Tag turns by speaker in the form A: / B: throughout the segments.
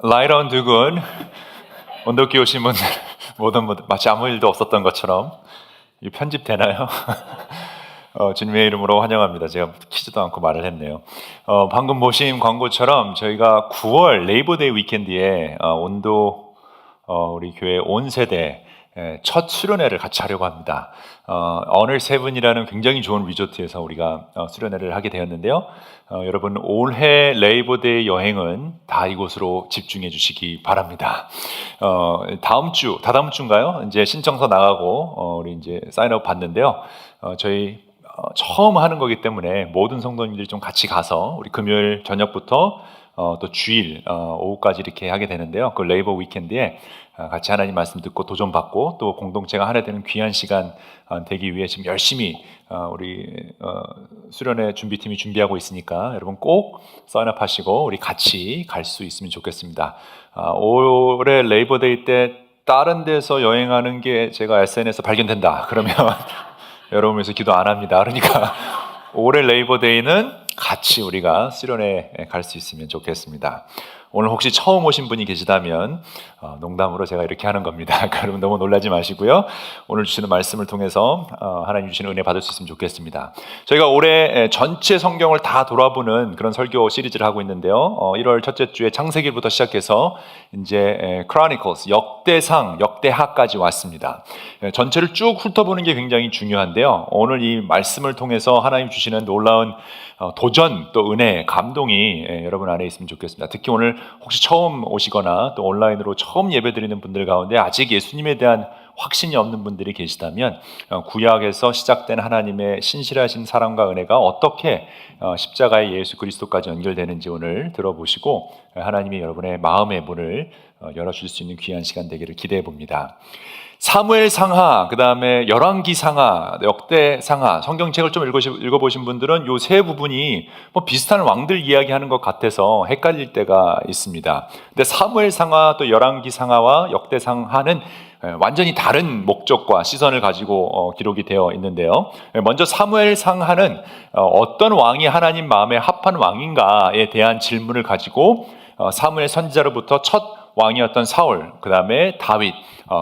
A: 라이라운드 군 온도끼 오신 분들 모든 분들 마치 아무 일도 없었던 것처럼 이 편집되나요? 주님의 이름으로 환영합니다. 제가 키지도 않고 말을 했네요. 방금 보신 광고처럼 저희가 9월 레이버데이 위켄드에 온도 우리 교회 온 세대 첫 수련회를 같이 하려고 합니다. 어널 세븐이라는 굉장히 좋은 리조트에서 우리가 수련회를 하게 되었는데요. 여러분 올해 레이버데이 여행은 다 이곳으로 집중해 주시기 바랍니다. 다다음 주인가요? 이제 신청서 나가고 우리 이제 사인업 받는데요. 저희 처음 하는 거기 때문에 모든 성도님들이 좀 같이 가서 우리 금요일 저녁부터 또 주일 오후까지 이렇게 하게 되는데요. 그 레이버 위켄드에 같이 하나님 말씀 듣고 도전받고 또 공동체가 하나 되는 귀한 시간 되기 위해 지금 열심히 우리 수련회 준비팀이 준비하고 있으니까 여러분 꼭 사인업하시고 우리 같이 갈 수 있으면 좋겠습니다. 올해 레이버데이 때 다른 데서 여행하는 게 제가 SNS에서 발견된다 그러면 여러분 위해서 기도 안 합니다. 그러니까 올해 레이버데이는 같이 우리가 수련회 갈 수 있으면 좋겠습니다. 오늘 혹시 처음 오신 분이 계시다면 농담으로 제가 이렇게 하는 겁니다. 여러분 너무 놀라지 마시고요. 오늘 주시는 말씀을 통해서 하나님 주시는 은혜 받을 수 있으면 좋겠습니다. 저희가 올해 전체 성경을 다 돌아보는 그런 설교 시리즈를 하고 있는데요. 1월 첫째 주에 창세기부터 시작해서 이제 Chronicles, 역대상, 역대하까지 왔습니다. 전체를 쭉 훑어보는 게 굉장히 중요한데요. 오늘 이 말씀을 통해서 하나님 주시는 놀라운 도전, 또 은혜, 감동이 여러분 안에 있으면 좋겠습니다. 특히 오늘 혹시 처음 오시거나 또 온라인으로 처음 예배드리는 분들 가운데 아직 예수님에 대한 확신이 없는 분들이 계시다면 구약에서 시작된 하나님의 신실하신 사랑과 은혜가 어떻게 십자가의 예수 그리스도까지 연결되는지 오늘 들어보시고 하나님이 여러분의 마음의 문을 열어줄 수 있는 귀한 시간 되기를 기대해 봅니다. 사무엘상하, 그 다음에 열왕기상하, 역대상하, 성경책을 좀 읽어보신 분들은 이 세 부분이 뭐 비슷한 왕들 이야기하는 것 같아서 헷갈릴 때가 있습니다. 근데 사무엘상하 또 열왕기상하와 역대상하는 완전히 다른 목적과 시선을 가지고 기록이 되어 있는데요. 먼저 사무엘상하는 어떤 왕이 하나님 마음에 합한 왕인가에 대한 질문을 가지고 사무엘 선지자로부터 첫 왕이었던 사울, 그 다음에 다윗,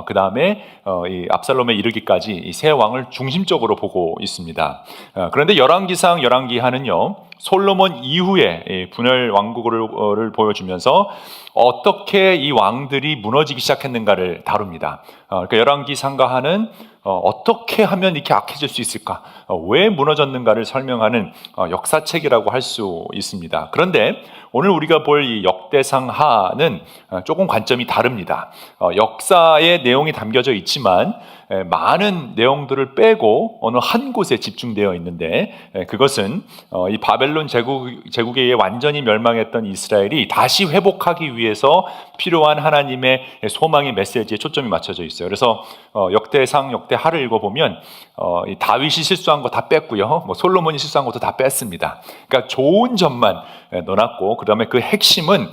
A: 그 다음에 이 압살롬에 이르기까지 이 세 왕을 중심적으로 보고 있습니다. 그런데 열왕기상, 열왕기하는요, 솔로몬 이후에 분열 왕국을 보여주면서 어떻게 이 왕들이 무너지기 시작했는가를 다룹니다. 그러니까 열왕기상가하는 어떻게 하면 이렇게 악해질 수 있을까? 왜 무너졌는가를 설명하는 역사책이라고 할 수 있습니다. 그런데 오늘 우리가 볼 이 역대상하는 조금 관점이 다릅니다. 역사의 내용이 담겨져 있지만 많은 내용들을 빼고 어느 한 곳에 집중되어 있는데 그것은 이 바벨론 제국에 의해 완전히 멸망했던 이스라엘이 다시 회복하기 위해서 필요한 하나님의 소망의 메시지에 초점이 맞춰져 있어요. 그래서 역대상, 역대하를 읽어보면 이 다윗이 실수한 거 다 뺐고요. 뭐 솔로몬이 실수한 것도 다 뺐습니다. 그러니까 좋은 점만 넣어놨고 그 다음에 그 핵심은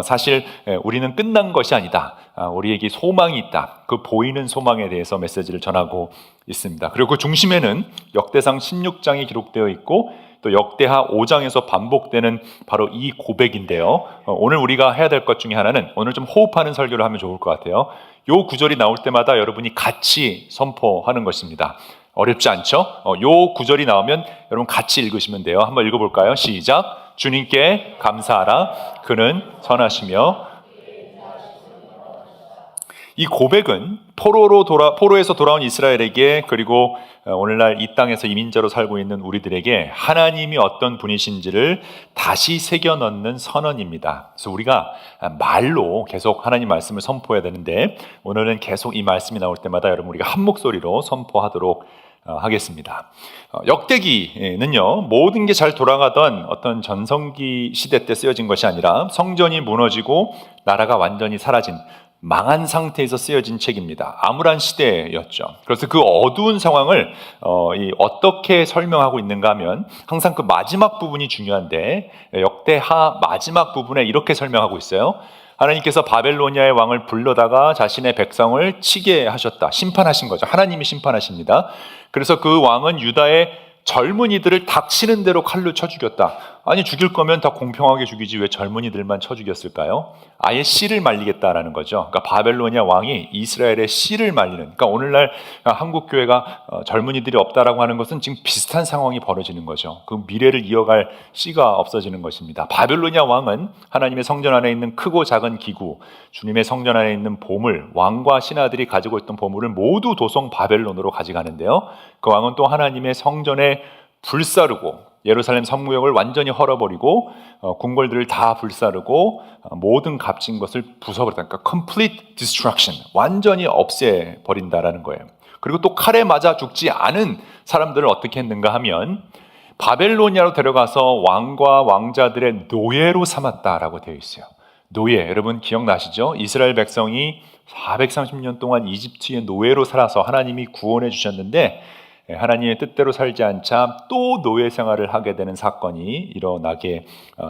A: 사실 우리는 끝난 것이 아니다. 우리에게 소망이 있다. 그 보이는 소망에 대해서 메시지를 전하고 있습니다. 그리고 그 중심에는 역대상 16장이 기록되어 있고 또 역대하 5장에서 반복되는 바로 이 고백인데요. 오늘 우리가 해야 될 것 중에 하나는 오늘 좀 호흡하는 설교를 하면 좋을 것 같아요. 요 구절이 나올 때마다 여러분이 같이 선포하는 것입니다. 어렵지 않죠? 요 구절이 나오면 여러분 같이 읽으시면 돼요. 한번 읽어볼까요? 시작! 주님께 감사하라. 그는 선하시며. 이 고백은 포로에서 돌아온 이스라엘에게 그리고 오늘날 이 땅에서 이민자로 살고 있는 우리들에게 하나님이 어떤 분이신지를 다시 새겨 넣는 선언입니다. 그래서 우리가 말로 계속 하나님 말씀을 선포해야 되는데 오늘은 계속 이 말씀이 나올 때마다 여러분 우리가 한 목소리로 선포하도록 하겠습니다. 역대기는요, 모든 게 잘 돌아가던 어떤 전성기 시대 때 쓰여진 것이 아니라 성전이 무너지고 나라가 완전히 사라진 망한 상태에서 쓰여진 책입니다. 암울한 시대였죠. 그래서 그 어두운 상황을 어떻게 설명하고 있는가 하면 항상 그 마지막 부분이 중요한데 역대하 마지막 부분에 이렇게 설명하고 있어요. 하나님께서 바벨로니아의 왕을 불러다가 자신의 백성을 치게 하셨다. 심판하신 거죠. 하나님이 심판하십니다. 그래서 그 왕은 유다의 젊은이들을 닥치는 대로 칼로 쳐 죽였다. 아니 죽일 거면 다 공평하게 죽이지 왜 젊은이들만 쳐 죽였을까요? 아예 씨를 말리겠다라는 거죠. 그러니까 바벨로니아 왕이 이스라엘의 씨를 말리는, 그러니까 오늘날 한국 교회가 젊은이들이 없다라고 하는 것은 지금 비슷한 상황이 벌어지는 거죠. 그 미래를 이어갈 씨가 없어지는 것입니다. 바벨로니아 왕은 하나님의 성전 안에 있는 크고 작은 기구, 주님의 성전 안에 있는 보물, 왕과 신하들이 가지고 있던 보물을 모두 도성 바벨론으로 가져가는데요. 그 왕은 또 하나님의 성전에 불사르고 예루살렘 성무역을 완전히 헐어버리고 궁궐들을 다 불사르고 모든 값진 것을 부숴버렸다. 그러니까 complete destruction, 완전히 없애버린다라는 거예요. 그리고 또 칼에 맞아 죽지 않은 사람들을 어떻게 했는가 하면 바벨로니아로 데려가서 왕과 왕자들의 노예로 삼았다라고 되어 있어요. 노예, 여러분 기억나시죠? 이스라엘 백성이 430년 동안 이집트의 노예로 살아서 하나님이 구원해 주셨는데 하나님의 뜻대로 살지 않자 또 노예 생활을 하게 되는 사건이 일어나게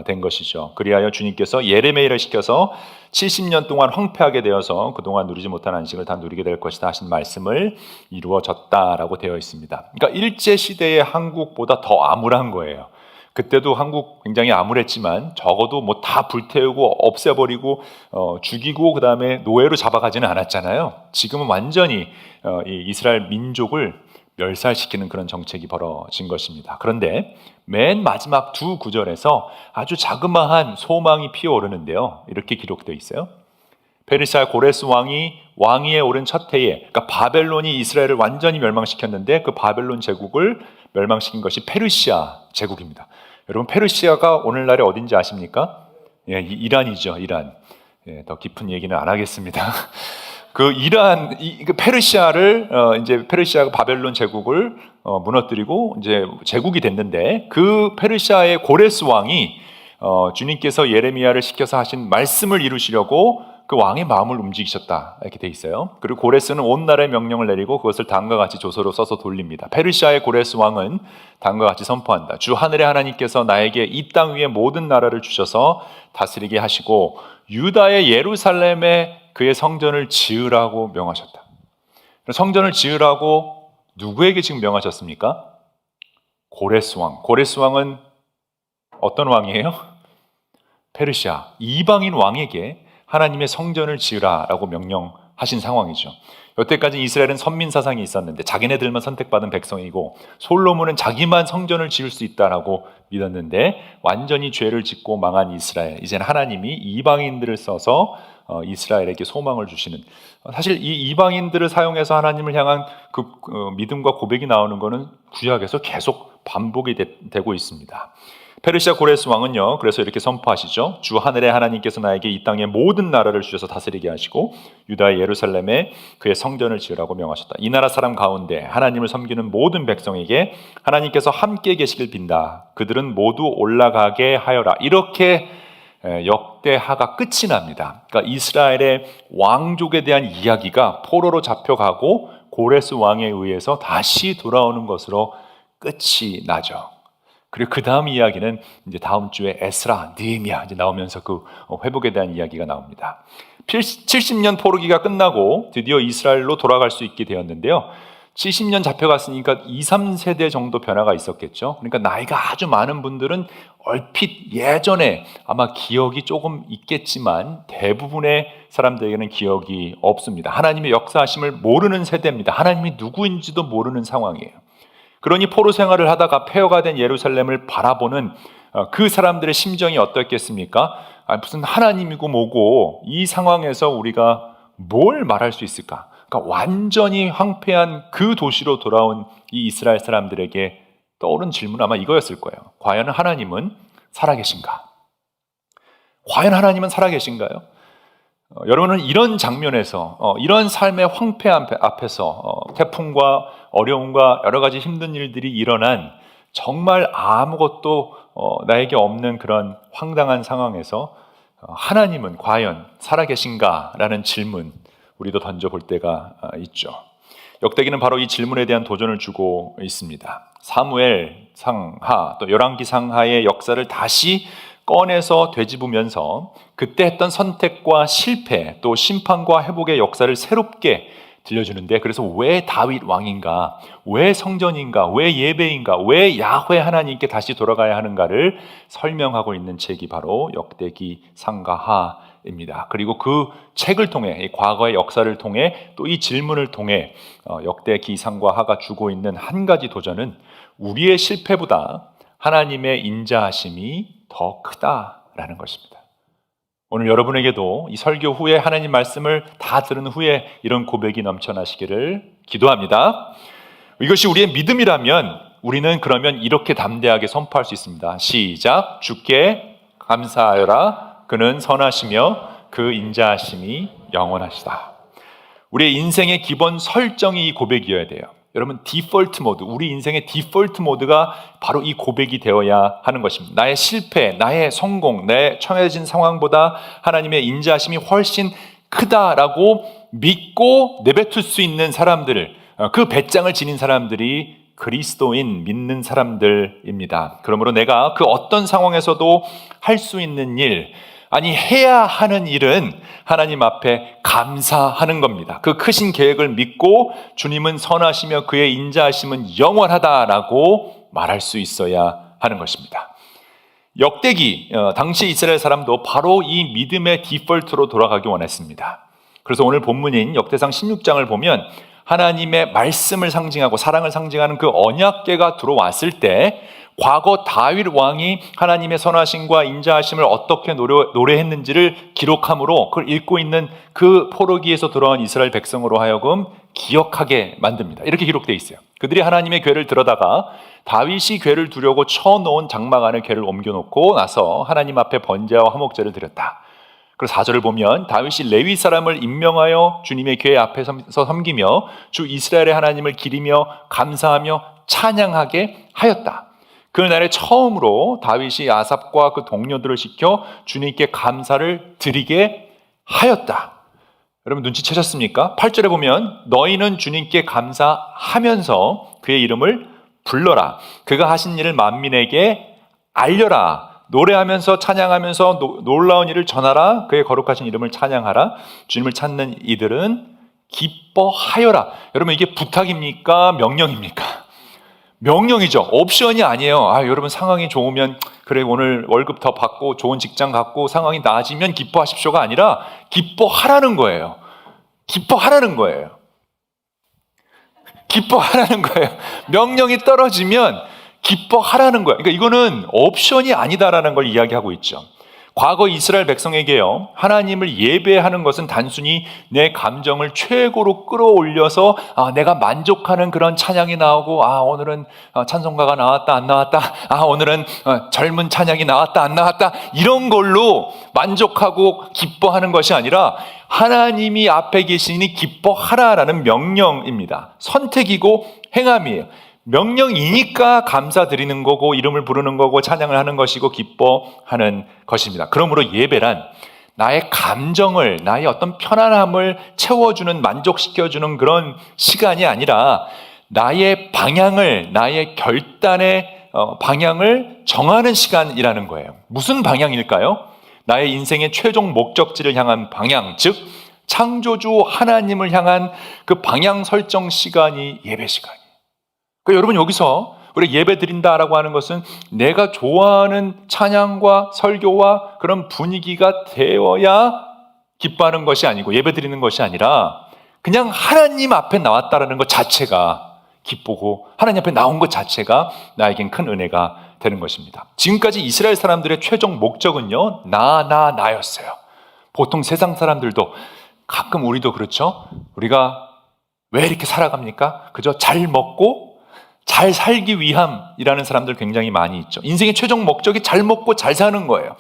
A: 된 것이죠. 그리하여 주님께서 예레미야를 시켜서 70년 동안 황폐하게 되어서 그동안 누리지 못한 안식을 다 누리게 될 것이다 하신 말씀을 이루어졌다라고 되어 있습니다. 그러니까 일제시대의 한국보다 더 암울한 거예요. 그때도 한국 굉장히 암울했지만 적어도 뭐 다 불태우고 없애버리고 죽이고 그 다음에 노예로 잡아가지는 않았잖아요. 지금은 완전히 이 이스라엘 민족을 멸살시키는 그런 정책이 벌어진 것입니다. 그런데 맨 마지막 두 구절에서 아주 자그마한 소망이 피어오르는데요. 이렇게 기록되어 있어요. 페르시아 고레스 왕이 왕위에 오른 첫 해에, 그러니까 바벨론이 이스라엘을 완전히 멸망시켰는데 그 바벨론 제국을 멸망시킨 것이 페르시아 제국입니다. 여러분 페르시아가 오늘날에 어딘지 아십니까? 예, 이란이죠. 이란. 예, 더 깊은 얘기는 안 하겠습니다. 그 이란, 그 페르시아를 이제 페르시아가 바벨론 제국을 무너뜨리고 이제 제국이 됐는데 그 페르시아의 고레스 왕이 주님께서 예레미야를 시켜서 하신 말씀을 이루시려고 그 왕의 마음을 움직이셨다 이렇게 돼 있어요. 그리고 고레스는 온 나라의 명령을 내리고 그것을 다음과 같이 조서로 써서 돌립니다. 페르시아의 고레스 왕은 다음과 같이 선포한다. 주 하늘의 하나님께서 나에게 이 땅 위에 모든 나라를 주셔서 다스리게 하시고 유다의 예루살렘에 그의 성전을 지으라고 명하셨다. 성전을 지으라고 누구에게 지금 명하셨습니까? 고레스 왕. 고레스 왕은 어떤 왕이에요? 페르시아 이방인 왕에게 하나님의 성전을 지으라라고 명령하신 상황이죠. 여태까지 이스라엘은 선민 사상이 있었는데 자기네들만 선택받은 백성이고 솔로몬은 자기만 성전을 지을 수 있다라고 믿었는데 완전히 죄를 짓고 망한 이스라엘, 이제는 하나님이 이방인들을 써서 이스라엘에게 소망을 주시는, 사실 이 이방인들을 사용해서 하나님을 향한 그 믿음과 고백이 나오는 것은 구약에서 계속 반복이 되고 있습니다. 페르시아 고레스 왕은요, 그래서 이렇게 선포하시죠. 주 하늘의 하나님께서 나에게 이 땅의 모든 나라를 주셔서 다스리게 하시고 유다의 예루살렘에 그의 성전을 지으라고 명하셨다. 이 나라 사람 가운데 하나님을 섬기는 모든 백성에게 하나님께서 함께 계시길 빈다. 그들은 모두 올라가게 하여라. 이렇게 역대하가 끝이 납니다. 그러니까 이스라엘의 왕족에 대한 이야기가 포로로 잡혀가고 고레스 왕에 의해서 다시 돌아오는 것으로 끝이 나죠. 그리고 그 다음 이야기는 이제 다음 주에 에스라, 느헤미야 이제 나오면서 그 회복에 대한 이야기가 나옵니다. 70년 포로기가 끝나고 드디어 이스라엘로 돌아갈 수 있게 되었는데요. 70년 잡혀갔으니까 2, 3세대 정도 변화가 있었겠죠. 그러니까 나이가 아주 많은 분들은 얼핏 예전에 아마 기억이 조금 있겠지만 대부분의 사람들에게는 기억이 없습니다. 하나님의 역사하심을 모르는 세대입니다. 하나님이 누구인지도 모르는 상황이에요. 그러니 포로 생활을 하다가 폐허가 된 예루살렘을 바라보는 그 사람들의 심정이 어떻겠습니까? 무슨 하나님이고 뭐고 이 상황에서 우리가 뭘 말할 수 있을까? 그러니까 완전히 황폐한 그 도시로 돌아온 이 이스라엘 사람들에게 떠오른 질문은 아마 이거였을 거예요. 과연 하나님은 살아계신가? 과연 하나님은 살아계신가요? 여러분은 이런 장면에서 이런 삶의 황폐함 앞에서 태풍과 어려움과 여러 가지 힘든 일들이 일어난 정말 아무것도 나에게 없는 그런 황당한 상황에서 하나님은 과연 살아계신가라는 질문 우리도 던져볼 때가 있죠. 역대기는 바로 이 질문에 대한 도전을 주고 있습니다. 사무엘 상하 또 열왕기 상하의 역사를 다시 꺼내서 되짚으면서 그때 했던 선택과 실패 또 심판과 회복의 역사를 새롭게 들려주는데, 그래서 왜 다윗 왕인가, 왜 성전인가, 왜 예배인가, 왜 야훼 하나님께 다시 돌아가야 하는가를 설명하고 있는 책이 바로 역대기 상가하입니다. 그리고 그 책을 통해, 과거의 역사를 통해, 또 이 질문을 통해 역대기 상가하가 주고 있는 한 가지 도전은 우리의 실패보다 하나님의 인자하심이 더 크다라는 것입니다. 오늘 여러분에게도 이 설교 후에 하나님 말씀을 다 들은 후에 이런 고백이 넘쳐나시기를 기도합니다. 이것이 우리의 믿음이라면 우리는 그러면 이렇게 담대하게 선포할 수 있습니다. 시작. 주께 감사하여라. 그는 선하시며 그 인자하심이 영원하시다. 우리의 인생의 기본 설정이 이 고백이어야 돼요. 여러분, 디폴트 모드, 우리 인생의 디폴트 모드가 바로 이 고백이 되어야 하는 것입니다. 나의 실패, 나의 성공, 내 처해진 상황보다 하나님의 인자하심이 훨씬 크다라고 믿고 내뱉을 수 있는 사람들을, 그 배짱을 지닌 사람들이 그리스도인, 믿는 사람들입니다. 그러므로 내가 그 어떤 상황에서도 할 수 있는 일, 아니 해야 하는 일은 하나님 앞에 감사하는 겁니다. 그 크신 계획을 믿고 주님은 선하시며 그의 인자하심은 영원하다라고 말할 수 있어야 하는 것입니다. 역대기, 당시 이스라엘 사람도 바로 이 믿음의 디폴트로 돌아가기 원했습니다. 그래서 오늘 본문인 역대상 16장을 보면 하나님의 말씀을 상징하고 사랑을 상징하는 그 언약궤가 들어왔을 때 과거 다윗 왕이 하나님의 선하심과 인자하심을 어떻게 노래했는지를 기록함으로 그걸 읽고 있는 그 포로기에서 돌아온 이스라엘 백성으로 하여금 기억하게 만듭니다. 이렇게 기록되어 있어요. 그들이 하나님의 궤를 들어다가 다윗이 궤를 두려고 쳐놓은 장막 안에 궤를 옮겨놓고 나서 하나님 앞에 번제와 화목제를 드렸다. 그래서 4절을 보면 다윗이 레위 사람을 임명하여 주님의 궤 앞에서 섬기며 주 이스라엘의 하나님을 기리며 감사하며 찬양하게 하였다. 그날에 처음으로 다윗이 아삽과 그 동료들을 시켜 주님께 감사를 드리게 하였다. 여러분 눈치채셨습니까? 8절에 보면 너희는 주님께 감사하면서 그의 이름을 불러라. 그가 하신 일을 만민에게 알려라. 노래하면서 찬양하면서 놀라운 일을 전하라. 그의 거룩하신 이름을 찬양하라. 주님을 찾는 이들은 기뻐하여라. 여러분 이게 부탁입니까? 명령입니까? 명령이죠. 옵션이 아니에요. 여러분 상황이 좋으면 그래 오늘 월급 더 받고 좋은 직장 갖고 상황이 나아지면 기뻐하십시오가 아니라 기뻐하라는 거예요. 기뻐하라는 거예요. 기뻐하라는 거예요. 명령이 떨어지면 기뻐하라는 거예요. 그러니까 이거는 옵션이 아니다라는 걸 이야기하고 있죠. 과거 이스라엘 백성에게요, 하나님을 예배하는 것은 단순히 내 감정을 최고로 끌어올려서 내가 만족하는 그런 찬양이 나오고 오늘은 찬송가가 나왔다 안 나왔다, 오늘은 젊은 찬양이 나왔다 안 나왔다, 이런 걸로 만족하고 기뻐하는 것이 아니라 하나님이 앞에 계시니 기뻐하라라는 명령입니다. 선택이고 행함이에요. 명령이니까 감사드리는 거고 이름을 부르는 거고 찬양을 하는 것이고 기뻐하는 것입니다. 그러므로 예배란 나의 감정을, 나의 어떤 편안함을 채워주는, 만족시켜주는 그런 시간이 아니라 나의 방향을, 나의 결단의 방향을 정하는 시간이라는 거예요. 무슨 방향일까요? 나의 인생의 최종 목적지를 향한 방향, 즉 창조주 하나님을 향한 그 방향 설정 시간이 예배 시간이에요. 그러니까 여러분 여기서 우리 예배 드린다라고 하는 것은 내가 좋아하는 찬양과 설교와 그런 분위기가 되어야 기뻐하는 것이 아니고 예배 드리는 것이 아니라 그냥 하나님 앞에 나왔다라는 것 자체가 기쁘고 하나님 앞에 나온 것 자체가 나에겐 큰 은혜가 되는 것입니다. 지금까지 이스라엘 사람들의 최종 목적은요, 나였어요. 보통 세상 사람들도 가끔 우리도 그렇죠. 우리가 왜 이렇게 살아갑니까? 그저 잘 먹고 잘 살기 위함이라는 사람들 굉장히 많이 있죠. 인생의 최종 목적이 잘 먹고 잘 사는 거예요.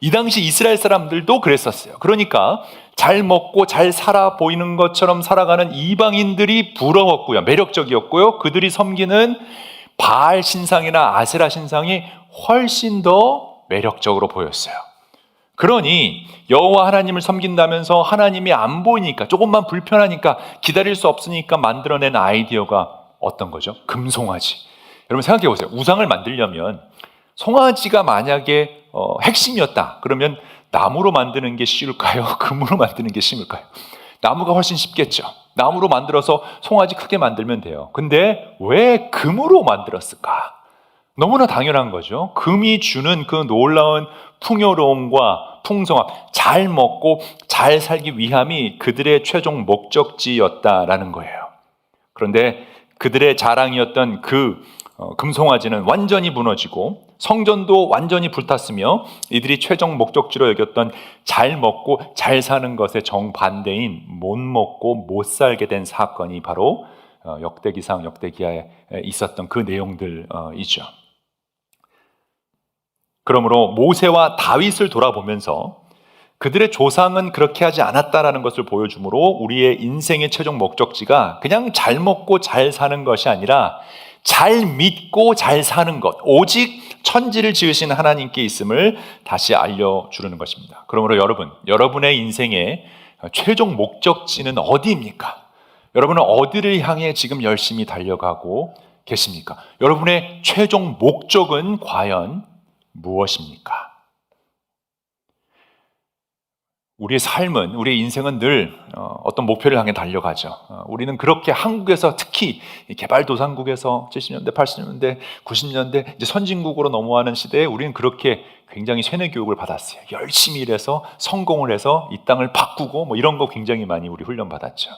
A: 이 당시 이스라엘 사람들도 그랬었어요. 그러니까 잘 먹고 잘 살아 보이는 것처럼 살아가는 이방인들이 부러웠고요, 매력적이었고요, 그들이 섬기는 바알 신상이나 아세라 신상이 훨씬 더 매력적으로 보였어요. 그러니 여호와 하나님을 섬긴다면서 하나님이 안 보이니까, 조금만 불편하니까, 기다릴 수 없으니까 만들어낸 아이디어가 어떤 거죠? 금송아지. 여러분 생각해 보세요. 우상을 만들려면 송아지가 만약에 핵심이었다 그러면 나무로 만드는 게 쉬울까요? 금으로 만드는 게 쉬울까요? 나무가 훨씬 쉽겠죠. 나무로 만들어서 송아지 크게 만들면 돼요. 근데 왜 금으로 만들었을까? 너무나 당연한 거죠. 금이 주는 그 놀라운 풍요로움과 풍성함, 잘 먹고 잘 살기 위함이 그들의 최종 목적지였다라는 거예요. 그런데 그들의 자랑이었던 그 금송아지는 완전히 무너지고 성전도 완전히 불탔으며 이들이 최종 목적지로 여겼던 잘 먹고 잘 사는 것의 정반대인 못 먹고 못 살게 된 사건이 바로 역대기상 역대기하에 있었던 그 내용들이죠. 그러므로 모세와 다윗을 돌아보면서 그들의 조상은 그렇게 하지 않았다라는 것을 보여주므로 우리의 인생의 최종 목적지가 그냥 잘 먹고 잘 사는 것이 아니라 잘 믿고 잘 사는 것, 오직 천지를 지으신 하나님께 있음을 다시 알려주려는 것입니다. 그러므로 여러분의 인생의 최종 목적지는 어디입니까? 여러분은 어디를 향해 지금 열심히 달려가고 계십니까? 여러분의 최종 목적은 과연 무엇입니까? 우리의 삶은, 우리의 인생은 늘 어떤 목표를 향해 달려가죠. 우리는 그렇게 한국에서 특히 개발도상국에서 70년대, 80년대, 90년대 이제 선진국으로 넘어가는 시대에 우리는 그렇게 굉장히 세뇌 교육을 받았어요. 열심히 일해서 성공을 해서 이 땅을 바꾸고 뭐 이런 거 굉장히 많이 우리 훈련 받았죠.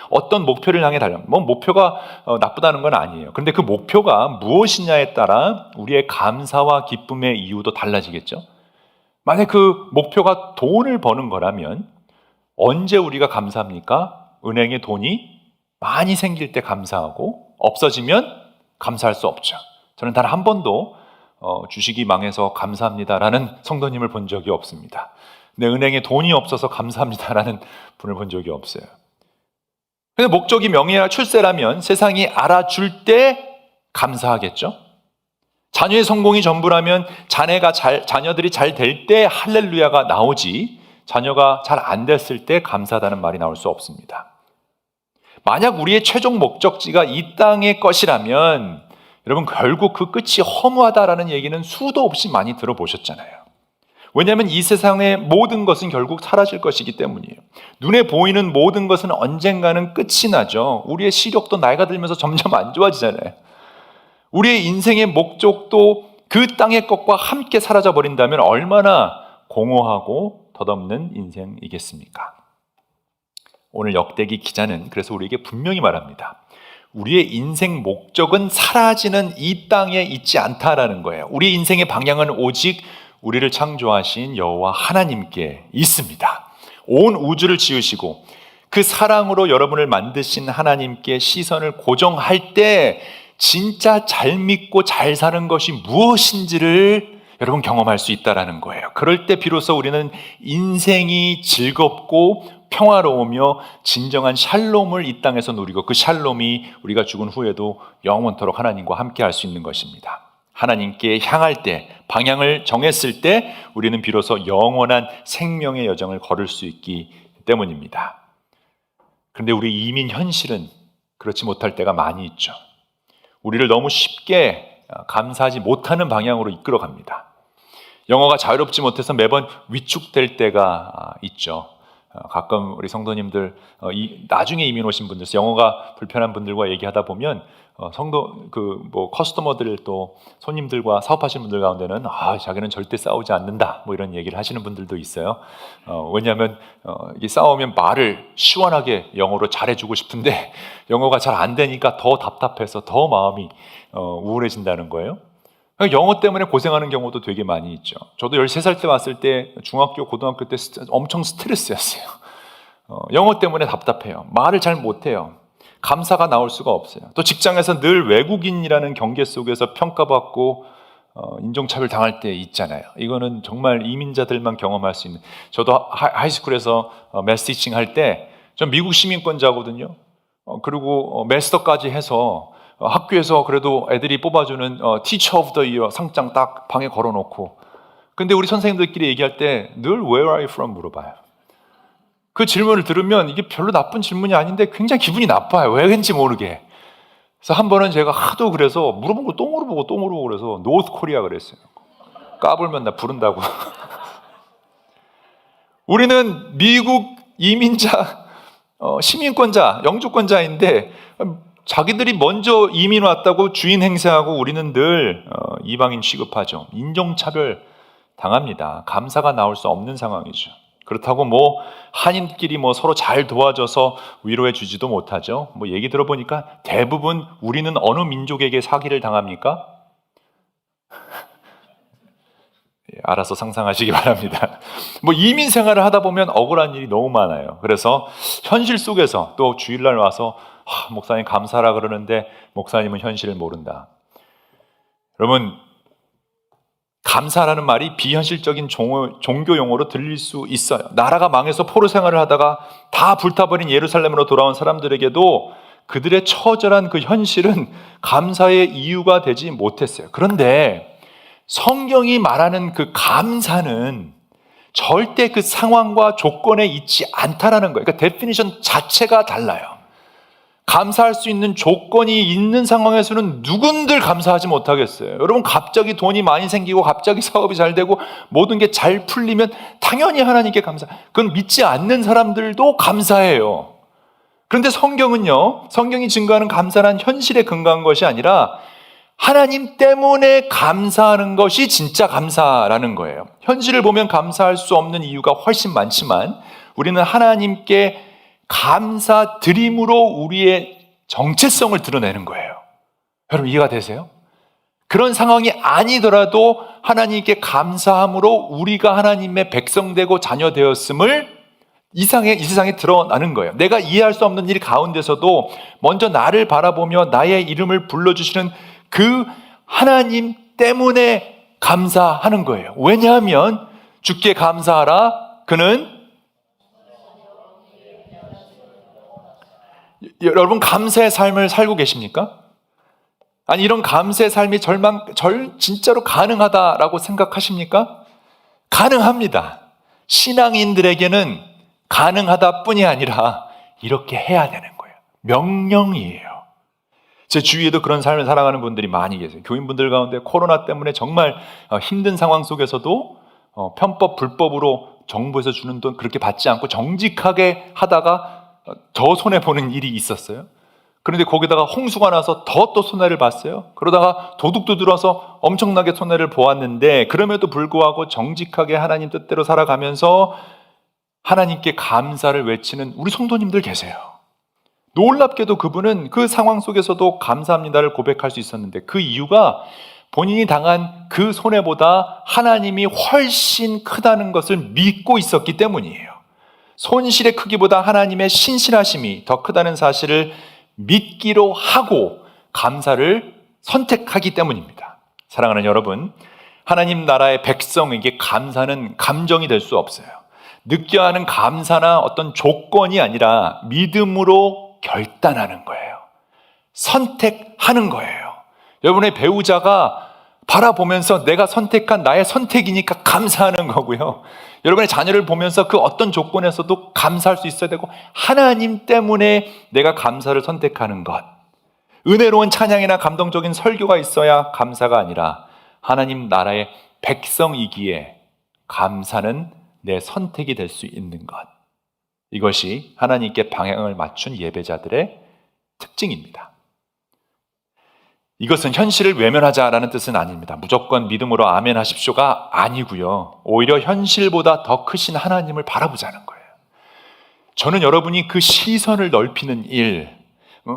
A: 어떤 목표를 향해 뭐 목표가 나쁘다는 건 아니에요. 그런데 그 목표가 무엇이냐에 따라 우리의 감사와 기쁨의 이유도 달라지겠죠. 만약 그 목표가 돈을 버는 거라면 언제 우리가 감사합니까? 은행에 돈이 많이 생길 때 감사하고 없어지면 감사할 수 없죠. 저는 단 한 번도 주식이 망해서 감사합니다라는 성도님을 본 적이 없습니다. 내 은행에 돈이 없어서 감사합니다라는 분을 본 적이 없어요. 근데 목적이 명예와 출세라면 세상이 알아줄 때 감사하겠죠? 자녀의 성공이 전부라면 자녀들이 잘 될 때 할렐루야가 나오지 자녀가 잘 안 됐을 때 감사하다는 말이 나올 수 없습니다. 만약 우리의 최종 목적지가 이 땅의 것이라면 여러분 결국 그 끝이 허무하다라는 얘기는 수도 없이 많이 들어보셨잖아요. 왜냐하면 이 세상의 모든 것은 결국 사라질 것이기 때문이에요. 눈에 보이는 모든 것은 언젠가는 끝이 나죠. 우리의 시력도 나이가 들면서 점점 안 좋아지잖아요. 우리의 인생의 목적도 그 땅의 것과 함께 사라져 버린다면 얼마나 공허하고 덧없는 인생이겠습니까? 오늘 역대기 기자는 그래서 우리에게 분명히 말합니다. 우리의 인생 목적은 사라지는 이 땅에 있지 않다라는 거예요. 우리 인생의 방향은 오직 우리를 창조하신 여호와 하나님께 있습니다. 온 우주를 지으시고 그 사랑으로 여러분을 만드신 하나님께 시선을 고정할 때 진짜 잘 믿고 잘 사는 것이 무엇인지를 여러분 경험할 수 있다는 거예요. 그럴 때 비로소 우리는 인생이 즐겁고 평화로우며 진정한 샬롬을 이 땅에서 누리고 그 샬롬이 우리가 죽은 후에도 영원토록 하나님과 함께 할 수 있는 것입니다. 하나님께 향할 때, 방향을 정했을 때 우리는 비로소 영원한 생명의 여정을 걸을 수 있기 때문입니다. 그런데 우리 이민 현실은 그렇지 못할 때가 많이 있죠. 우리를 너무 쉽게 감사하지 못하는 방향으로 이끌어갑니다. 영어가 자유롭지 못해서 매번 위축될 때가 있죠. 가끔 우리 성도님들 나중에 이민 오신 분들, 영어가 불편한 분들과 얘기하다 보면 커스터머들 또 손님들과 사업하시는 분들 가운데는 자기는 절대 싸우지 않는다 뭐 이런 얘기를 하시는 분들도 있어요. 왜냐하면 이 싸우면 말을 시원하게 영어로 잘해주고 싶은데 영어가 잘 안 되니까 더 답답해서 더 마음이 우울해진다는 거예요. 영어 때문에 고생하는 경우도 되게 많이 있죠. 저도 13살 때 왔을 때 중학교, 고등학교 때 엄청 스트레스였어요. 영어 때문에 답답해요. 말을 잘 못해요. 감사가 나올 수가 없어요. 또 직장에서 늘 외국인이라는 경계 속에서 평가받고 인종차별 당할 때 있잖아요. 이거는 정말 이민자들만 경험할 수 있는. 저도 하이스쿨에서 매스 티칭 할 때 전 미국 시민권자거든요. 그리고 마스터까지 해서 학교에서 그래도 애들이 뽑아주는 Teacher of the Year 상장 딱 방에 걸어놓고, 근데 우리 선생님들끼리 얘기할 때 늘 Where are you from 물어봐요. 그 질문을 들으면 이게 별로 나쁜 질문이 아닌데 굉장히 기분이 나빠요. 왜 그런지 모르게. 그래서 한 번은 제가 하도 그래서 물어본 거 또 물어보고 그래서 노스 코리아 그랬어요. 까불면 나 부른다고. 우리는 미국 이민자 시민권자, 영주권자인데 자기들이 먼저 이민 왔다고 주인 행세하고 우리는 늘 이방인 취급하죠. 인종차별 당합니다. 감사가 나올 수 없는 상황이죠. 그렇다고 한인끼리 서로 잘 도와줘서 위로해 주지도 못하죠. 얘기 들어보니까 대부분 우리는 어느 민족에게 사기를 당합니까? 알아서 상상하시기 바랍니다. 이민 생활을 하다 보면 억울한 일이 너무 많아요. 그래서 현실 속에서 또 주일날 와서 목사님 감사라 그러는데 목사님은 현실을 모른다. 여러분, 감사라는 말이 비현실적인 종교 용어로 들릴 수 있어요. 나라가 망해서 포로 생활을 하다가 다 불타버린 예루살렘으로 돌아온 사람들에게도 그들의 처절한 그 현실은 감사의 이유가 되지 못했어요. 그런데 성경이 말하는 그 감사는 절대 그 상황과 조건에 있지 않다라는 거예요. 그러니까 데피니션 자체가 달라요. 감사할 수 있는 조건이 있는 상황에서는 누군들 감사하지 못하겠어요. 여러분, 갑자기 돈이 많이 생기고 갑자기 사업이 잘 되고 모든 게 잘 풀리면 당연히 하나님께 감사. 그건 믿지 않는 사람들도 감사해요. 그런데 성경이 증거하는 감사란 현실에 근거한 것이 아니라 하나님 때문에 감사하는 것이 진짜 감사라는 거예요. 현실을 보면 감사할 수 없는 이유가 훨씬 많지만 우리는 하나님께 감사드림으로 우리의 정체성을 드러내는 거예요. 여러분, 이해가 되세요? 그런 상황이 아니더라도 하나님께 감사함으로 우리가 하나님의 백성되고 자녀되었음을 이 세상에 드러나는 거예요. 내가 이해할 수 없는 일 가운데서도 먼저 나를 바라보며 나의 이름을 불러주시는 그 하나님 때문에 감사하는 거예요. 왜냐하면 주께 감사하라. 그는 여러분, 감사의 삶을 살고 계십니까? 아니, 이런 감사의 삶이 진짜로 가능하다라고 생각하십니까? 가능합니다. 신앙인들에게는 가능하다 뿐이 아니라 이렇게 해야 되는 거예요. 명령이에요. 제 주위에도 그런 삶을 살아가는 분들이 많이 계세요. 교인분들 가운데 코로나 때문에 정말 힘든 상황 속에서도 편법, 불법으로 정부에서 주는 돈 그렇게 받지 않고 정직하게 하다가 더 손해보는 일이 있었어요. 그런데 거기다가 홍수가 나서 더 또 손해를 봤어요. 그러다가 도둑도 들어서 엄청나게 손해를 보았는데 그럼에도 불구하고 정직하게 하나님 뜻대로 살아가면서 하나님께 감사를 외치는 우리 성도님들 계세요. 놀랍게도 그분은 그 상황 속에서도 감사합니다를 고백할 수 있었는데 그 이유가 본인이 당한 그 손해보다 하나님이 훨씬 크다는 것을 믿고 있었기 때문이에요. 손실의 크기보다 하나님의 신실하심이 더 크다는 사실을 믿기로 하고 감사를 선택하기 때문입니다. 사랑하는 여러분, 하나님 나라의 백성에게 감사는 감정이 될 수 없어요. 느껴야 하는 감사나 어떤 조건이 아니라 믿음으로 결단하는 거예요. 선택하는 거예요. 여러분의 배우자가 바라보면서 내가 선택한 나의 선택이니까 감사하는 거고요. 여러분의 자녀를 보면서 그 어떤 조건에서도 감사할 수 있어야 되고 하나님 때문에 내가 감사를 선택하는 것. 은혜로운 찬양이나 감동적인 설교가 있어야 감사가 아니라 하나님 나라의 백성이기에 감사는 내 선택이 될 수 있는 것. 이것이 하나님께 방향을 맞춘 예배자들의 특징입니다. 이것은 현실을 외면하자라는 뜻은 아닙니다. 무조건 믿음으로 아멘 하십시오가 아니고요. 오히려 현실보다 더 크신 하나님을 바라보자는 거예요. 저는 여러분이 그 시선을 넓히는 일,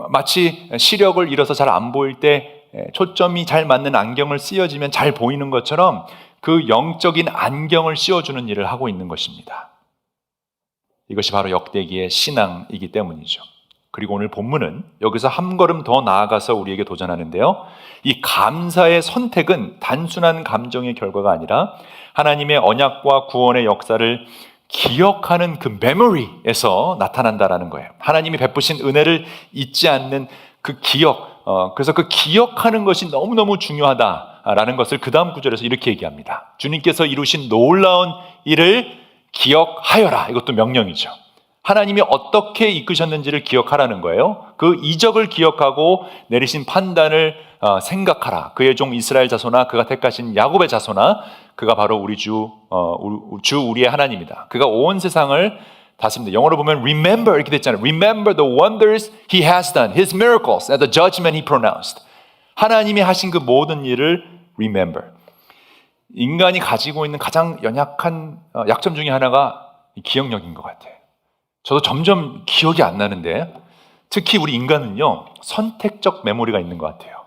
A: 마치 시력을 잃어서 잘 안 보일 때 초점이 잘 맞는 안경을 씌워지면 잘 보이는 것처럼 그 영적인 안경을 씌워주는 일을 하고 있는 것입니다. 이것이 바로 역대기의 신앙이기 때문이죠. 그리고 오늘 본문은 여기서 한 걸음 더 나아가서 우리에게 도전하는데요. 이 감사의 선택은 단순한 감정의 결과가 아니라 하나님의 언약과 구원의 역사를 기억하는 그 메모리에서 나타난다라는 거예요. 하나님이 베푸신 은혜를 잊지 않는 그 기억, 그래서 그 기억하는 것이 너무너무 중요하다라는 것을 그 다음 구절에서 이렇게 얘기합니다. 주님께서 이루신 놀라운 일을 기억하여라. 이것도 명령이죠. 하나님이 어떻게 이끄셨는지를 기억하라는 거예요. 그 이적을 기억하고 내리신 판단을 생각하라. 그의 종 이스라엘 자손아, 그가 택하신 야곱의 자손아, 그가 바로 우리 우리의 하나님이다. 그가 온 세상을 닿습니다. 영어로 보면 remember 이렇게 됐잖아요. Remember the wonders he has done, his miracles, and the judgment he pronounced. 하나님이 하신 그 모든 일을 remember. 인간이 가지고 있는 가장 연약한 약점 중에 하나가 기억력인 것 같아요. 저도 점점 기억이 안 나는데 특히 우리 인간은요 선택적 메모리가 있는 것 같아요.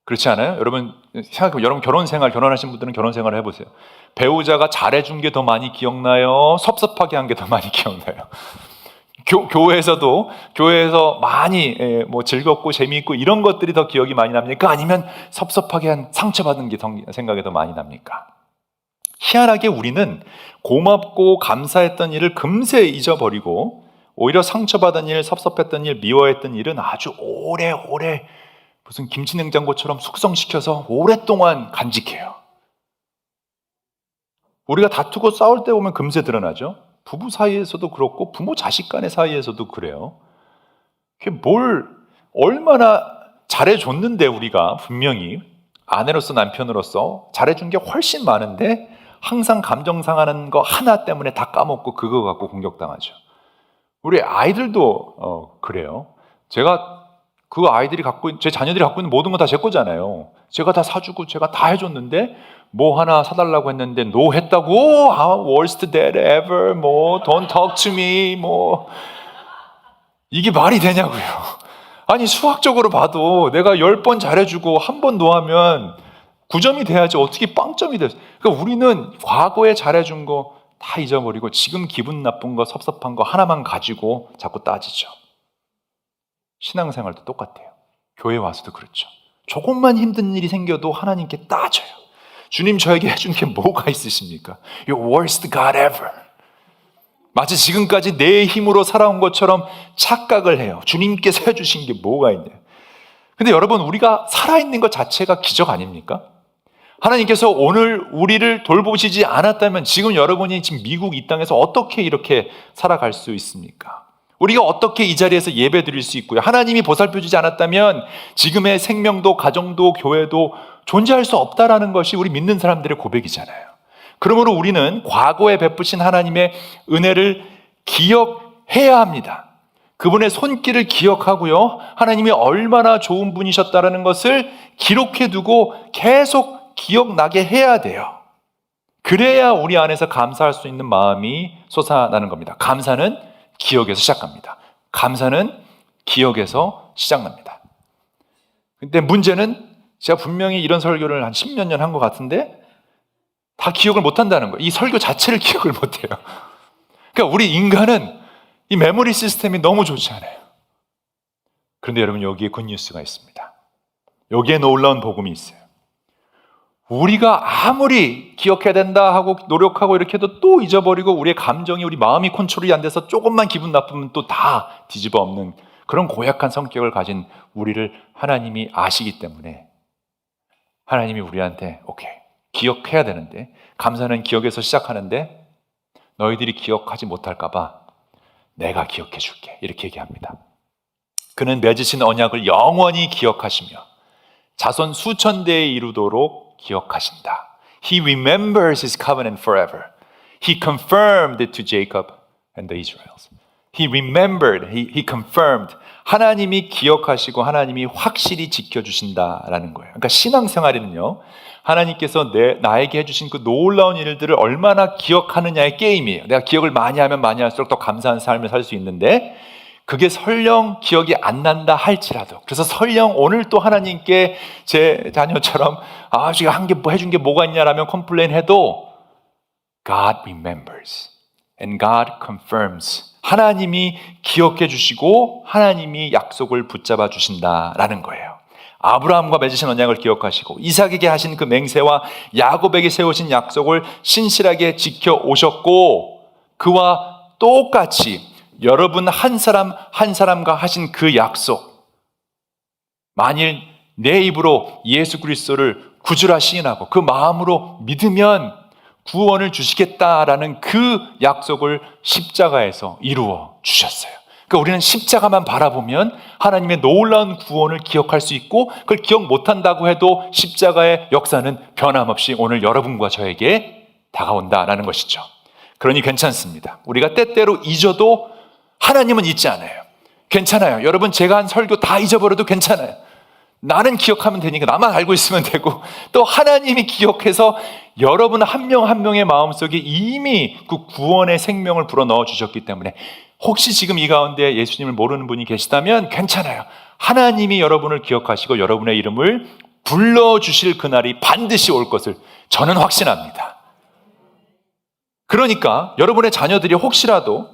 A: 그렇지 않아요? 여러분 생각해보면 여러분 결혼하신 분들은 결혼 생활을 해보세요. 배우자가 잘해준 게 더 많이 기억나요? 섭섭하게 한 게 더 많이 기억나요? 교회에서 많이 뭐 즐겁고 재미있고 이런 것들이 더 기억이 많이 납니까? 아니면 섭섭하게 한 상처받은 게 생각이 더 많이 납니까? 희한하게 우리는 고맙고 감사했던 일을 금세 잊어버리고 오히려 상처받은 일, 섭섭했던 일, 미워했던 일은 아주 오래오래 무슨 김치냉장고처럼 숙성시켜서 오랫동안 간직해요. 우리가 다투고 싸울 때 보면 금세 드러나죠. 부부 사이에서도 그렇고 부모 자식 간의 사이에서도 그래요. 뭘 얼마나 잘해줬는데 우리가 분명히 아내로서 남편으로서 잘해준 게 훨씬 많은데 항상 감정 상하는 거 하나 때문에 다 까먹고 그거 갖고 공격당하죠. 우리 아이들도 그래요. 제가 그 아이들이 제 자녀들이 갖고 있는 모든 건 다 제 거잖아요. 제가 다 사주고 제가 다 해줬는데 뭐 하나 사달라고 했는데 no 했다고? Worst dad ever, 뭐 don't talk to me, 뭐 이게 말이 되냐고요. 아니 수학적으로 봐도 내가 10번 잘해주고 한 번 no 하면 9점이 돼야지 어떻게 빵점이 됐어. 그러니까 우리는 과거에 잘해준 거 다 잊어버리고 지금 기분 나쁜 거 섭섭한 거 하나만 가지고 자꾸 따지죠. 신앙생활도 똑같아요. 교회 와서도 그렇죠. 조금만 힘든 일이 생겨도 하나님께 따져요. 주님 저에게 해준 게 뭐가 있으십니까? You're worst God ever. 마치 지금까지 내 힘으로 살아온 것처럼 착각을 해요. 주님께서 해주신 게 뭐가 있냐. 근데 여러분 우리가 살아있는 것 자체가 기적 아닙니까? 하나님께서 오늘 우리를 돌보시지 않았다면 지금 여러분이 지금 미국 이 땅에서 어떻게 이렇게 살아갈 수 있습니까? 우리가 어떻게 이 자리에서 예배 드릴 수 있고요? 하나님이 보살펴주지 않았다면 지금의 생명도 가정도 교회도 존재할 수 없다라는 것이 우리 믿는 사람들의 고백이잖아요. 그러므로 우리는 과거에 베푸신 하나님의 은혜를 기억해야 합니다. 그분의 손길을 기억하고요. 하나님이 얼마나 좋은 분이셨다라는 것을 기록해두고 계속 기억나게 해야 돼요. 그래야 우리 안에서 감사할 수 있는 마음이 솟아나는 겁니다. 감사는 기억에서 시작합니다. 감사는 기억에서 시작납니다. 근데 문제는 제가 분명히 이런 설교를 한 10몇 년 한 것 같은데 다 기억을 못한다는 거예요. 이 설교 자체를 기억을 못해요. 그러니까 우리 인간은 이 메모리 시스템이 너무 좋지 않아요. 그런데 여러분 여기에 굿뉴스가 있습니다. 여기에 놀라운 복음이 있어요. 우리가 아무리 기억해야 된다 하고 노력하고 이렇게 해도 또 잊어버리고 우리의 감정이 우리 마음이 컨트롤이 안 돼서 조금만 기분 나쁘면 또 다 뒤집어 엎는 그런 고약한 성격을 가진 우리를 하나님이 아시기 때문에 하나님이 우리한테 오케이 기억해야 되는데 감사는 기억에서 시작하는데 너희들이 기억하지 못할까 봐 내가 기억해 줄게 이렇게 얘기합니다. 그는 맺으신 언약을 영원히 기억하시며 자손 수천 대에 이루도록 기억하신다. He remembers his covenant forever. He confirmed it to Jacob and the Israelites. He remembered, he confirmed. 하나님이 기억하시고 하나님이 확실히 지켜주신다라는 거예요. 그러니까 신앙생활에는요. 하나님께서 나에게 해주신 그 놀라운 일들을 얼마나 기억하느냐의 게임이에요. 내가 기억을 많이 하면 많이 할수록 더 감사한 삶을 살 수 있는데 그게 설령 기억이 안 난다 할지라도 그래서 설령 오늘 또 하나님께 제 자녀처럼 제가 한 게 뭐 해준 게 뭐가 있냐라면 컴플레인 해도 God remembers and God confirms. 하나님이 기억해 주시고 하나님이 약속을 붙잡아 주신다라는 거예요. 아브라함과 맺으신 언약을 기억하시고 이삭에게 하신 그 맹세와 야곱에게 세우신 약속을 신실하게 지켜 오셨고 그와 똑같이 여러분 한 사람 한 사람과 하신 그 약속 만일 내 입으로 예수 그리스도를 구주라 시인하고 그 마음으로 믿으면 구원을 주시겠다라는 그 약속을 십자가에서 이루어 주셨어요. 그러니까 우리는 십자가만 바라보면 하나님의 놀라운 구원을 기억할 수 있고 그걸 기억 못한다고 해도 십자가의 역사는 변함없이 오늘 여러분과 저에게 다가온다라는 것이죠. 그러니 괜찮습니다. 우리가 때때로 잊어도 하나님은 잊지 않아요. 괜찮아요. 여러분, 제가 한 설교 다 잊어버려도 괜찮아요. 나는 기억하면 되니까 나만 알고 있으면 되고, 또 하나님이 기억해서 여러분 한 명 한 명의 마음속에 이미 그 구원의 생명을 불어넣어 주셨기 때문에 혹시 지금 이 가운데 예수님을 모르는 분이 계시다면 괜찮아요. 하나님이 여러분을 기억하시고 여러분의 이름을 불러주실 그날이 반드시 올 것을 저는 확신합니다. 그러니까 여러분의 자녀들이 혹시라도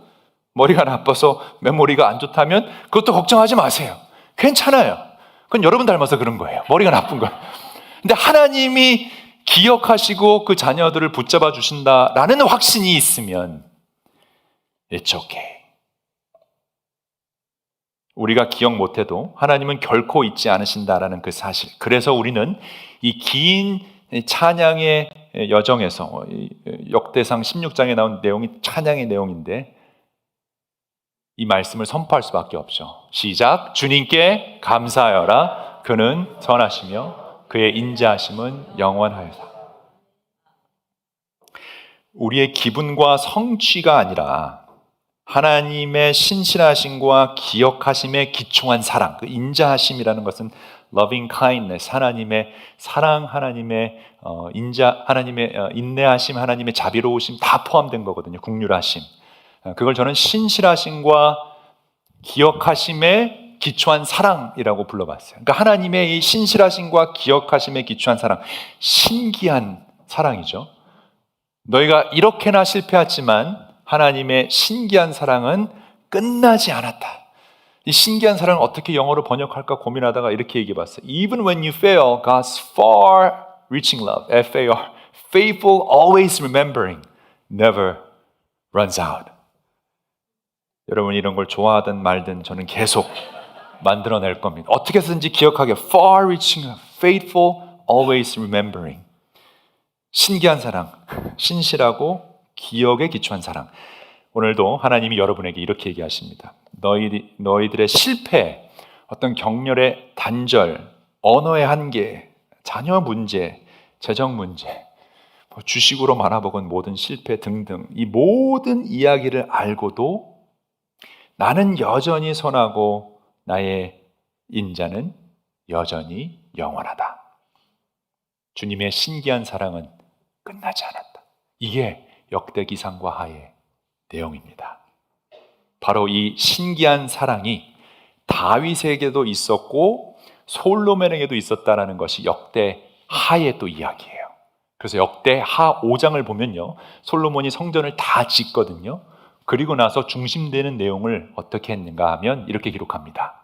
A: 머리가 나빠서 메모리가 안 좋다면 그것도 걱정하지 마세요. 괜찮아요. 그건 여러분 닮아서 그런 거예요. 머리가 나쁜 거예요. 근데 하나님이 기억하시고 그 자녀들을 붙잡아 주신다라는 확신이 있으면 it's okay. 우리가 기억 못해도 하나님은 결코 잊지 않으신다라는 그 사실. 그래서 우리는 이 긴 찬양의 여정에서 역대상 16장에 나온 내용이 찬양의 내용인데 이 말씀을 선포할 수밖에 없죠. 시작. 주님께 감사하여라. 그는 선하시며 그의 인자하심은 영원하여라. 우리의 기분과 성취가 아니라 하나님의 신실하심과 기억하심에 기초한 사랑, 그 인자하심이라는 것은 loving kindness, 하나님의 사랑, 하나님의 인자, 하나님의 인내하심, 하나님의 자비로우심 다 포함된 거거든요. 긍휼하심. 그걸 저는 신실하심과 기억하심에 기초한 사랑이라고 불러봤어요. 그러니까 하나님의 이 신실하심과 기억하심에 기초한 사랑, 신기한 사랑이죠. 너희가 이렇게나 실패했지만 하나님의 신기한 사랑은 끝나지 않았다. 이 신기한 사랑을 어떻게 영어로 번역할까 고민하다가 이렇게 얘기해봤어요. Even when you fail, God's far-reaching love, F-A-R, faithful, always remembering, never runs out. 여러분이 이런 걸 좋아하든 말든 저는 계속 만들어낼 겁니다. 어떻게 해서든지 기억하게 far-reaching, faithful, always remembering. 신기한 사랑, 신실하고 기억에 기초한 사랑. 오늘도 하나님이 여러분에게 이렇게 얘기하십니다. 너희들의 실패, 어떤 격렬의 단절, 언어의 한계, 자녀 문제, 재정 문제, 주식으로 말아먹은 모든 실패 등등 이 모든 이야기를 알고도 나는 여전히 선하고 나의 인자는 여전히 영원하다. 주님의 신기한 사랑은 끝나지 않았다. 이게 역대기상과 하의 내용입니다. 바로 이 신기한 사랑이 다윗에게도 있었고 솔로몬에게도 있었다라는 것이 역대하의 또 이야기예요. 그래서 역대하 5장을 보면요, 솔로몬이 성전을 다 짓거든요. 그리고 나서 중심되는 내용을 어떻게 했는가 하면 이렇게 기록합니다.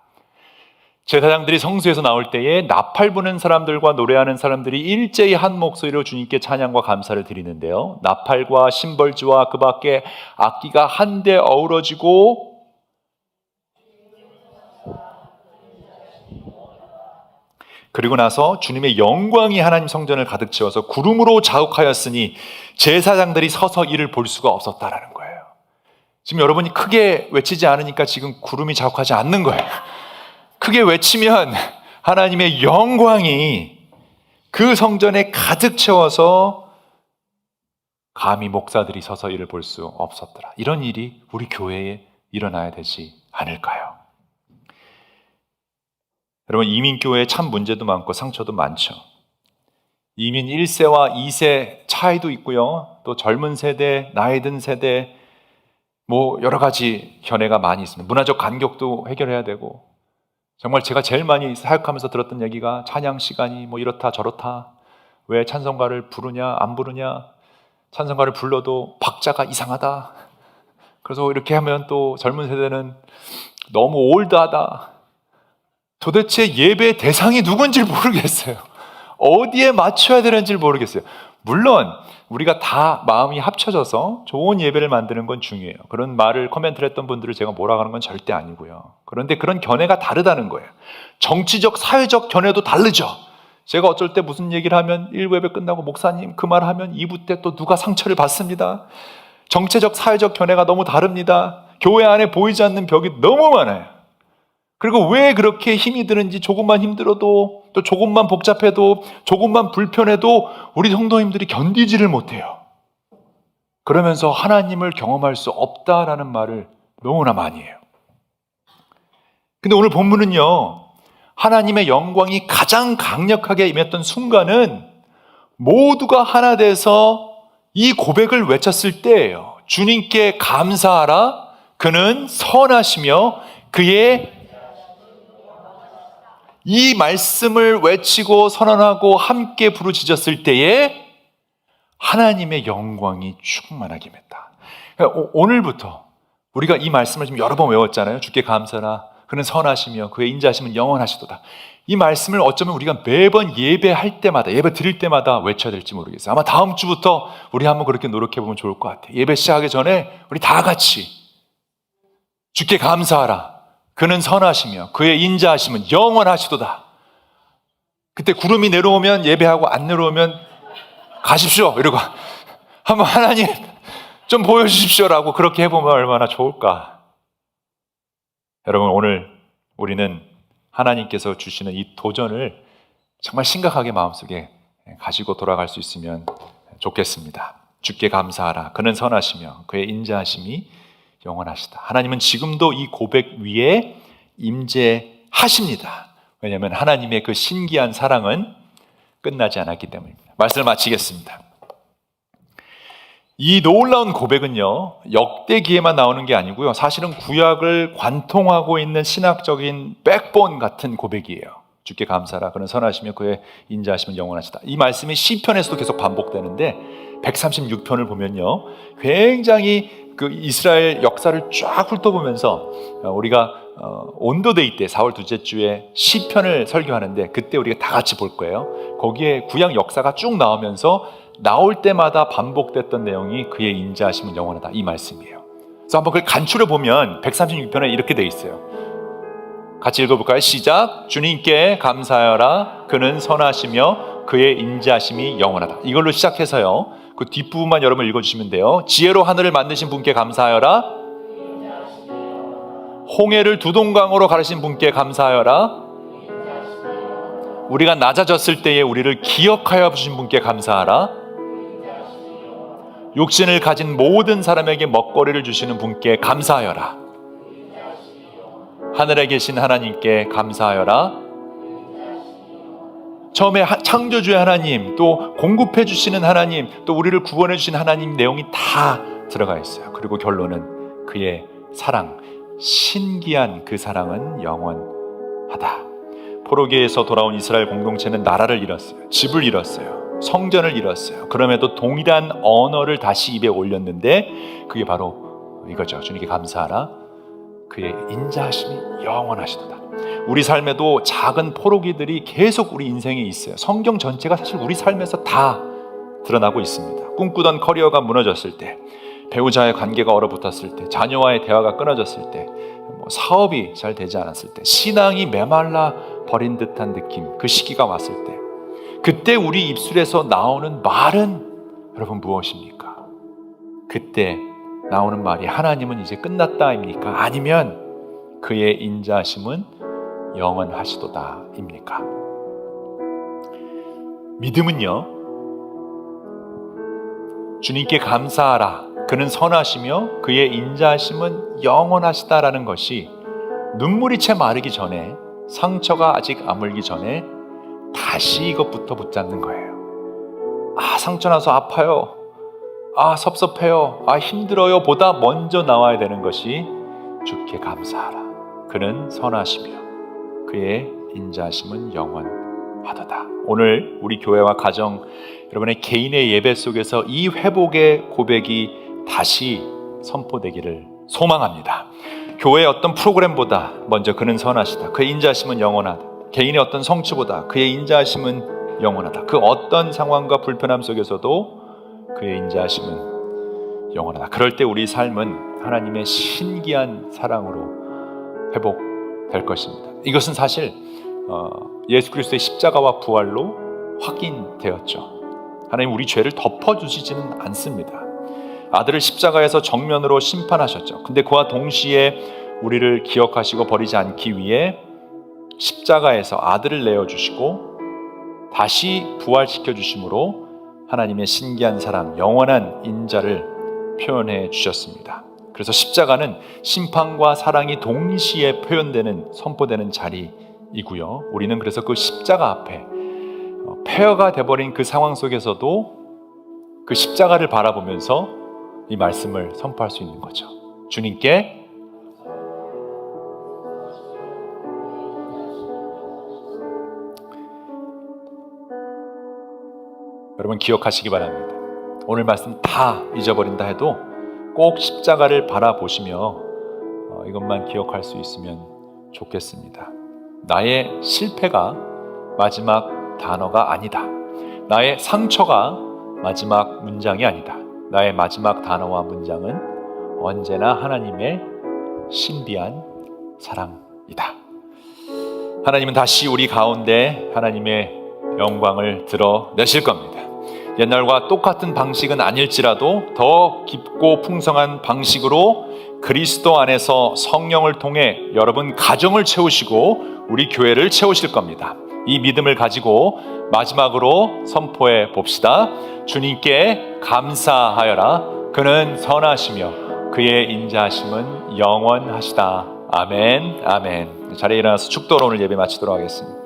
A: 제사장들이 성소에서 나올 때에 나팔 부는 사람들과 노래하는 사람들이 일제히 한 목소리로 주님께 찬양과 감사를 드리는데요, 나팔과 심벌주와 그 밖에 악기가 한데 어우러지고 그리고 나서 주님의 영광이 하나님 성전을 가득 채워서 구름으로 자욱하였으니 제사장들이 서서 이를 볼 수가 없었다라는 거예요. 지금 여러분이 크게 외치지 않으니까 지금 구름이 자욱하지 않는 거예요. 크게 외치면 하나님의 영광이 그 성전에 가득 채워서 감히 목사들이 서서 이를 볼 수 없었더라. 이런 일이 우리 교회에 일어나야 되지 않을까요? 여러분, 이민교회에 참 문제도 많고 상처도 많죠. 이민 1세와 2세 차이도 있고요. 또 젊은 세대, 나이 든 세대, 여러 가지 견해가 많이 있습니다. 문화적 간격도 해결해야 되고, 정말 제가 제일 많이 사역하면서 들었던 얘기가 찬양 시간이 이렇다 저렇다, 왜 찬송가를 부르냐 안 부르냐, 찬송가를 불러도 박자가 이상하다, 그래서 이렇게 하면 또 젊은 세대는 너무 올드하다. 도대체 예배 대상이 누군지 모르겠어요. 어디에 맞춰야 되는지 모르겠어요. 물론 우리가 다 마음이 합쳐져서 좋은 예배를 만드는 건 중요해요. 그런 말을 코멘트를 했던 분들을 제가 뭐라고 하는 건 절대 아니고요. 그런데 그런 견해가 다르다는 거예요. 정치적, 사회적 견해도 다르죠. 제가 어쩔 때 무슨 얘기를 하면 1부 예배 끝나고 목사님 그 말 하면 2부 때 또 누가 상처를 받습니다. 정체적, 사회적 견해가 너무 다릅니다. 교회 안에 보이지 않는 벽이 너무 많아요. 그리고 왜 그렇게 힘이 드는지, 조금만 힘들어도, 또 조금만 복잡해도, 조금만 불편해도 우리 성도님들이 견디지를 못해요. 그러면서 하나님을 경험할 수 없다라는 말을 너무나 많이 해요. 근데 오늘 본문은요, 하나님의 영광이 가장 강력하게 임했던 순간은 모두가 하나 돼서 이 고백을 외쳤을 때예요. 주님께 감사하라. 그는 선하시며 그의 이 말씀을 외치고 선언하고 함께 부르짖었을 때에 하나님의 영광이 충만하게 임했다. 그러니까 오늘부터 우리가 이 말씀을 지금 여러 번 외웠잖아요. 주께 감사하라. 그는 선하시며 그의 인자하심은 영원하시도다. 이 말씀을 어쩌면 우리가 매번 예배할 때마다, 예배 드릴 때마다 외쳐야 될지 모르겠어요. 아마 다음 주부터 우리 한번 그렇게 노력해보면 좋을 것 같아요. 예배 시작하기 전에 우리 다 같이 주께 감사하라. 그는 선하시며 그의 인자하심은 영원하시도다. 그때 구름이 내려오면 예배하고 안 내려오면 가십시오 이러고 한번 하나님 좀 보여주십시오라고 그렇게 해보면 얼마나 좋을까. 여러분, 오늘 우리는 하나님께서 주시는 이 도전을 정말 심각하게 마음속에 가지고 돌아갈 수 있으면 좋겠습니다. 주께 감사하라. 그는 선하시며 그의 인자하심이 영원하시다. 하나님은 지금도 이 고백 위에 임재하십니다. 왜냐하면 하나님의 그 신기한 사랑은 끝나지 않았기 때문입니다. 말씀을 마치겠습니다. 이 놀라운 고백은요, 역대기에만 나오는 게 아니고요, 사실은 구약을 관통하고 있는 신학적인 백본 같은 고백이에요. 주께 감사하라. 그는 선하시며 그의 인자하심은 영원하시다. 이 말씀이 시편에서도 계속 반복되는데 136편을 보면요, 굉장히 그 이스라엘 역사를 쫙 훑어보면서 우리가 온도데이 때 4월 둘째 주에 시편을 설교하는데 그때 우리가 다 같이 볼 거예요. 거기에 구약 역사가 쭉 나오면서 나올 때마다 반복됐던 내용이 그의 인자하심은 영원하다, 이 말씀이에요. 그래서 한번 그걸 간추려 보면 136편에 이렇게 돼 있어요. 같이 읽어볼까요? 시작. 주님께 감사하여라. 그는 선하시며 그의 인자하심이 영원하다. 이걸로 시작해서요, 그 뒷부분만 여러분 읽어주시면 돼요. 지혜로 하늘을 만드신 분께 감사하여라. 홍해를 두동강으로 가르신 분께 감사하여라. 우리가 낮아졌을 때에 우리를 기억하여 주신 분께 감사하라. 육신을 가진 모든 사람에게 먹거리를 주시는 분께 감사하여라. 하늘에 계신 하나님께 감사하여라. 처음에 창조주의 하나님, 또 공급해 주시는 하나님, 또 우리를 구원해 주신 하나님 내용이 다 들어가 있어요. 그리고 결론은 그의 사랑, 신기한 그 사랑은 영원하다. 포로기에서 돌아온 이스라엘 공동체는 나라를 잃었어요. 집을 잃었어요. 성전을 잃었어요. 그럼에도 동일한 언어를 다시 입에 올렸는데 그게 바로 이거죠. 주님께 감사하라. 그의 인자하심이 영원하시도다. 우리 삶에도 작은 포로기들이 계속 우리 인생에 있어요. 성경 전체가 사실 우리 삶에서 다 드러나고 있습니다. 꿈꾸던 커리어가 무너졌을 때, 배우자의 관계가 얼어붙었을 때, 자녀와의 대화가 끊어졌을 때, 사업이 잘 되지 않았을 때, 신앙이 메말라 버린 듯한 느낌, 그 시기가 왔을 때, 그때 우리 입술에서 나오는 말은 여러분 무엇입니까? 그때 나오는 말이 하나님은 이제 끝났다입니까? 아니면 그의 인자하심은 영원하시도다입니까? 믿음은요, 주님께 감사하라. 그는 선하시며 그의 인자하심은 영원하시다라는 것이 눈물이 채 마르기 전에, 상처가 아직 아물기 전에 다시 이것부터 붙잡는 거예요. 아, 상처 나서 아파요. 아, 섭섭해요. 아, 힘들어요. 보다 먼저 나와야 되는 것이 주께 감사하라. 그는 선하시며 그의 인자하심은 영원하도다. 오늘 우리 교회와 가정, 여러분의 개인의 예배 속에서 이 회복의 고백이 다시 선포되기를 소망합니다. 교회의 어떤 프로그램보다 먼저 그는 선하시다. 그의 인자하심은 영원하다. 개인의 어떤 성취보다 그의 인자하심은 영원하다. 그 어떤 상황과 불편함 속에서도 그의 인자하심은 영원하다. 그럴 때 우리 삶은 하나님의 신기한 사랑으로 회복될 것입니다. 이것은 사실 예수 그리스도의 십자가와 부활로 확인되었죠. 하나님 우리 죄를 덮어주시지는 않습니다. 아들을 십자가에서 정면으로 심판하셨죠. 근데 그와 동시에 우리를 기억하시고 버리지 않기 위해 십자가에서 아들을 내어주시고 다시 부활시켜 주심으로 하나님의 신기한 사랑, 영원한 인자를 표현해 주셨습니다. 그래서 십자가는 심판과 사랑이 동시에 표현되는, 선포되는 자리이고요. 우리는 그래서 그 십자가 앞에 폐허가 돼버린 그 상황 속에서도 그 십자가를 바라보면서 이 말씀을 선포할 수 있는 거죠. 주님께 여러분 기억하시기 바랍니다. 오늘 말씀 다 잊어버린다 해도 꼭 십자가를 바라보시며 이것만 기억할 수 있으면 좋겠습니다. 나의 실패가 마지막 단어가 아니다. 나의 상처가 마지막 문장이 아니다. 나의 마지막 단어와 문장은 언제나 하나님의 신비한 사랑이다. 하나님은 다시 우리 가운데 하나님의 영광을 드러내실 겁니다. 옛날과 똑같은 방식은 아닐지라도 더 깊고 풍성한 방식으로 그리스도 안에서 성령을 통해 여러분 가정을 채우시고 우리 교회를 채우실 겁니다. 이 믿음을 가지고 마지막으로 선포해 봅시다. 주님께 감사하여라. 그는 선하시며 그의 인자하심은 영원하시다. 아멘, 아멘. 자리에 일어나서 축도로 오늘 예배 마치도록 하겠습니다.